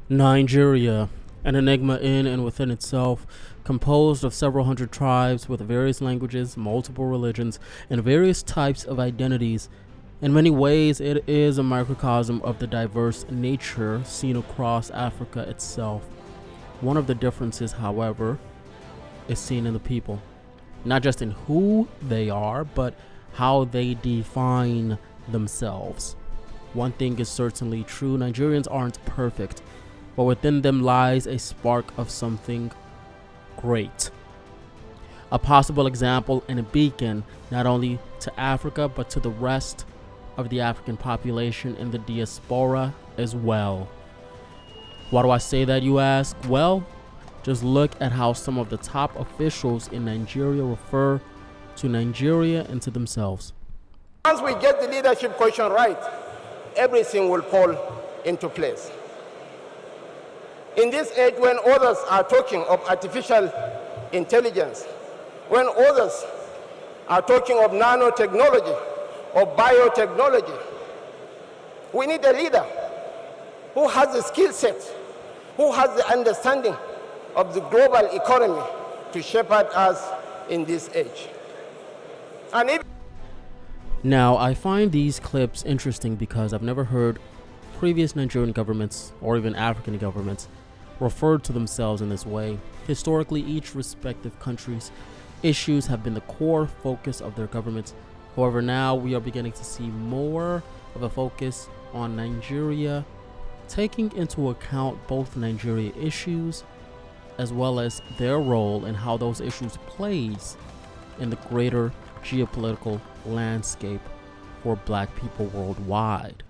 Nigeria, an enigma in and within itself, composed of several hundred tribes with various languages, multiple religions, and various types of identities. In many ways, it is a microcosm of the diverse nature seen across Africa itself. One of the differences, however, is seen in the people, not just in who they are, but how they define themselves. One thing is certainly true: Nigerians aren't perfect, but within them lies a spark of something great. A possible example and a beacon not only to Africa but to the rest of the African population in the diaspora as well. Why do I say that, you ask? Well, just look at how some of the top officials in Nigeria refer to Nigeria and to themselves. Once we get the leadership question right, everything will fall into place. In this age, when others are talking of artificial intelligence, when others are talking of nanotechnology or biotechnology, we need a leader who has the skill set, who has the understanding of the global economy to shepherd us in this age. Now, I find these clips interesting because I've never heard previous Nigerian governments or even African governments referred to themselves in this way. Historically, each respective country's issues have been the core focus of their governments. However, now we are beginning to see more of a focus on Nigeria, taking into account both Nigeria issues as well as their role and how those issues plays in the greater geopolitical landscape for Black people worldwide.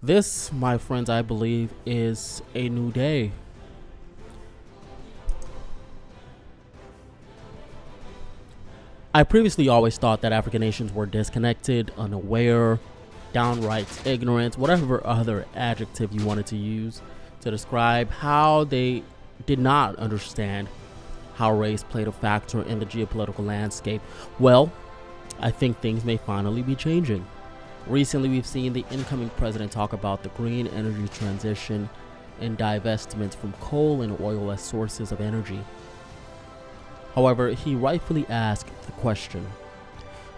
This, my friends, I believe, is a new day. I previously always thought that African nations were disconnected, unaware, downright ignorant, whatever other adjective you wanted to use to describe how they did not understand how race played a factor in the geopolitical landscape. Well, I think things may finally be changing. Recently, we've seen the incoming president talk about the green energy transition and divestment from coal and oil as sources of energy. However, he rightfully asked the question,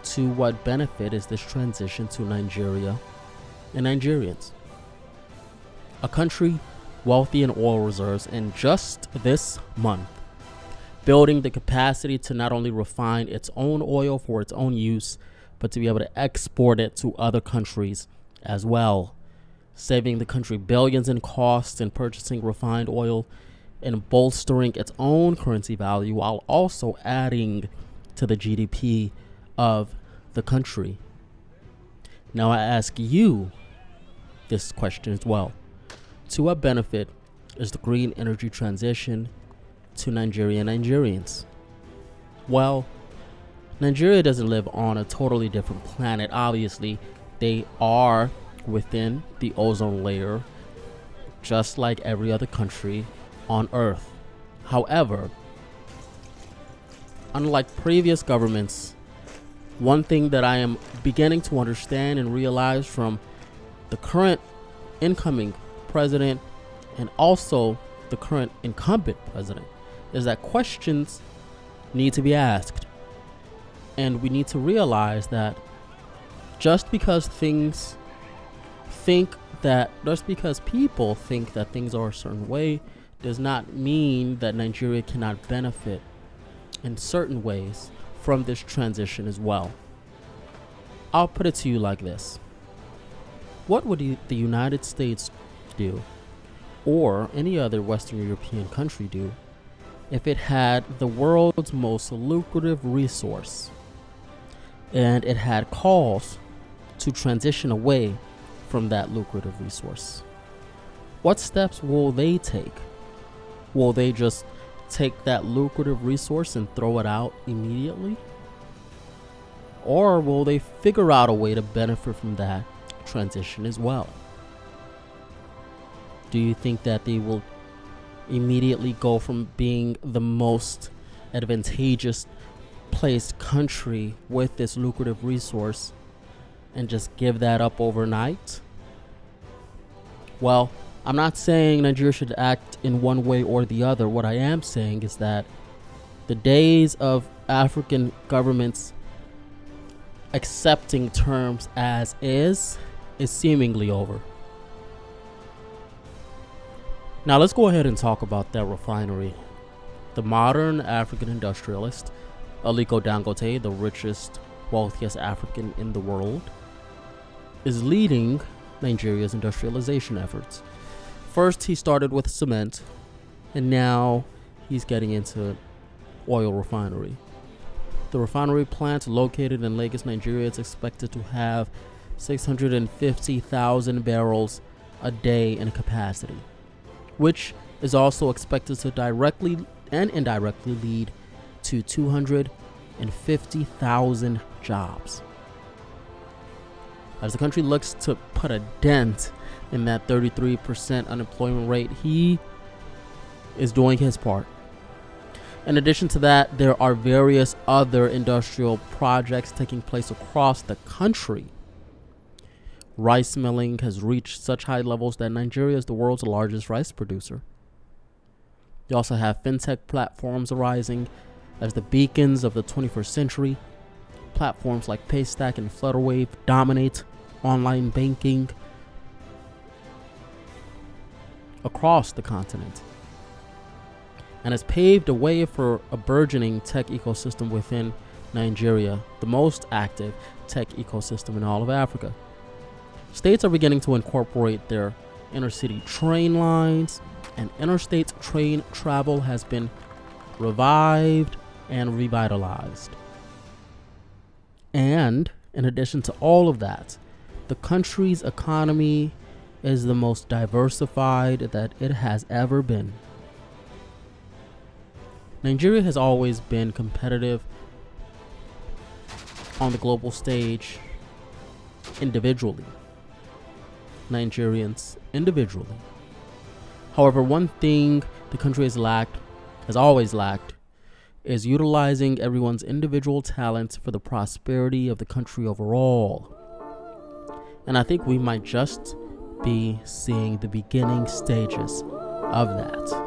to what benefit is this transition to Nigeria and Nigerians? A country wealthy in oil reserves, and just this month, building the capacity to not only refine its own oil for its own use, but to be able to export it to other countries as well, saving the country billions in costs in purchasing refined oil and bolstering its own currency value while also adding to the GDP of the country. Now I ask you this question as well. To what benefit is the green energy transition to Nigeria and Nigerians? Well, Nigeria doesn't live on a totally different planet. Obviously, they are within the ozone layer, just like every other country on Earth. However, unlike previous governments, one thing that I am beginning to understand and realize from the current incoming president and also the current incumbent president is that questions need to be asked. And we need to realize that just because people think that things are a certain way does not mean that Nigeria cannot benefit in certain ways from this transition as well. I'll put it to you like this. What would the United States do, or any other Western European country do, if it had the world's most lucrative resource and it had calls to transition away from that lucrative resource? What steps will they take? Will they just take that lucrative resource and throw it out immediately? Or will they figure out a way to benefit from that transition as well? Do you think that they will immediately go from being the most advantageous placed country with this lucrative resource and just give that up overnight? Well, I'm not saying Nigeria should act in one way or the other. What I am saying is that the days of African governments accepting terms as is seemingly over. Now let's go ahead and talk about that refinery. The modern African industrialist, Aliko Dangote, the richest, wealthiest African in the world, is leading Nigeria's industrialization efforts. First, he started with cement, and now he's getting into oil refinery. The refinery plant located in Lagos, Nigeria is expected to have 650,000 barrels a day in capacity, which is also expected to directly and indirectly lead to 250,000 jobs. As the country looks to put a dent in that 33% unemployment rate, he is doing his part. In addition to that, there are various other industrial projects taking place across the country. Rice milling has reached such high levels that Nigeria is the world's largest rice producer. You also have fintech platforms arising as the beacons of the 21st century. Platforms like Paystack and Flutterwave dominate online banking across the continent, and has paved a way for a burgeoning tech ecosystem within Nigeria, the most active tech ecosystem in all of Africa. States are beginning to incorporate their intercity train lines, and interstate train travel has been revived and revitalized. And in addition to all of that, the country's economy is the most diversified that it has ever been. Nigeria has always been competitive on the global stage individually. Nigerians individually. However, one thing the country has always lacked, is utilizing everyone's individual talents for the prosperity of the country overall. And I think we might just be seeing the beginning stages of that.